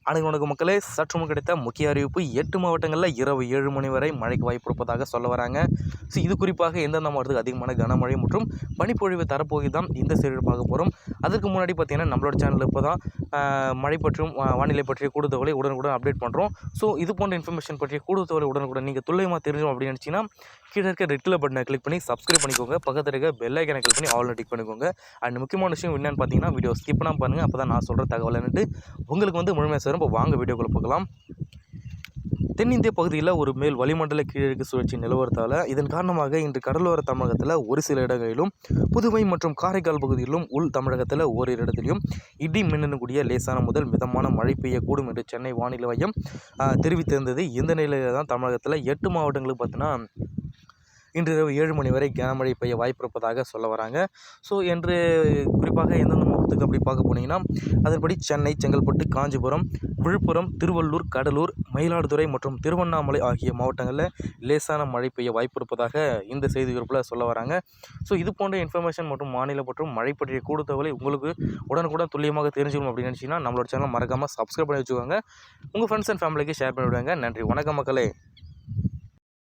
அனைவருக்கும் மக்களே, சற்று முன் கிடைத்த முக்கிய அறிவிப்பு 8 மாவட்டங்களில் இரவு 7 மணி வரை மழைக்கு வாய்ப்பு இருப்பதாக சொல்ல வராங்க. ஸோ இது குறிப்பாக எந்தெந்த மாவட்டத்துக்கு அதிகமான கனமழை மற்றும் பனிப்பொழிவு தரப்போகி தான் இந்த செய்தியில் பார்க்க போகிறோம். அதற்கு முன்னாடி பார்த்தீங்கன்னா நம்மளோட சேனலில் இப்போ தான் மழை பற்றியும் வானிலை பற்றிய கூடுதலை உடனுக்குடன் அப்டேட் பண்ணுறோம். ஸோ இது போன்ற இன்ஃபர்மேஷன் பற்றிய கூடுதலை உடனுக்குடன் நீங்கள் துல்லியமாக தெரிஞ்சோம் அப்படின்னு நினச்சிங்கன்னா கீழே இருக்க ரெட் கலர் பட்டனை கிளிக் பண்ணி சப்ஸ்கிரைப் பண்ணிக்கோங்க. பக்கத்தில் இருக்க பெல் ஐக்கனை கிளிக் பண்ணி ஆல் டிக் பண்ணிக்கோங்க. அண்ட் முக்கியமான விஷயம் என்னென்னு பார்த்தீங்கன்னா வீடியோ ஸ்கிப் பண்ணாமல் பாருங்கள். அப்போ தான் நான் சொல்கிற தகவல் என்னட்டு உங்களுக்கு முழுமையாக சேரும். இப்போ வாங்க வீடியோக்குள்ள போகலாம். தென்னிந்திய பகுதியில் ஒரு மேல் வளிமண்டல கீழடுக்கு சுழற்சி நிலவரத்தால் இதன் காரணமாக இன்று கடலோர தமிழகத்தில் ஒரு சில இடங்களிலும், புதுவை மற்றும் காரைக்கால் பகுதியிலும், உள் தமிழகத்தில் ஓரிரு இடத்திலும் இடி மின்னக்கூடிய லேசான முதல் மிதமான மழை பெய்யக்கூடும் என்று சென்னை வானிலை மையம் தெரிவித்திருந்தது. இந்த நிலையில் தான் தமிழகத்தில் 8 மாவட்டங்களுக்கு பார்த்தீங்கன்னா இன்று இரவு 7 மணி வரை கனமழை பெய்ய வாய்ப்பு இருப்பதாக சொல்ல வராங்க. ஸோ என்று குறிப்பாக எந்தெந்த மாவட்டத்துக்கு அப்படி பார்க்க போனீங்கன்னா அதன்படி சென்னை, செங்கல்பட்டு, காஞ்சிபுரம், விழுப்புரம், திருவள்ளூர், கடலூர், மயிலாடுதுறை மற்றும் திருவண்ணாமலை ஆகிய மாவட்டங்களில் லேசான மழை பெய்ய வாய்ப்பு இருப்பதாக இந்த செய்தி குறிப்பில் சொல்ல வராங்க. ஸோ இது போன்ற இன்ஃபர்மேஷன் மற்றும் மாநில மற்றும் மழை பற்றிய கூடுதலை உங்களுக்கு உடனுக்குடன் துல்லியமாக தெரிஞ்சுக்கணும் அப்படின்னு நினச்சிங்கன்னா நம்மளோட சேனல் மறக்காமல் சப்ஸ்கிரைப் பண்ணி வச்சுக்கோங்க. உங்கள் ஃப்ரெண்ட்ஸ் அண்ட் ஃபேமிலிக்கு ஷேர் பண்ணிவிடுவாங்க. நன்றி, வணக்கம் மக்களே.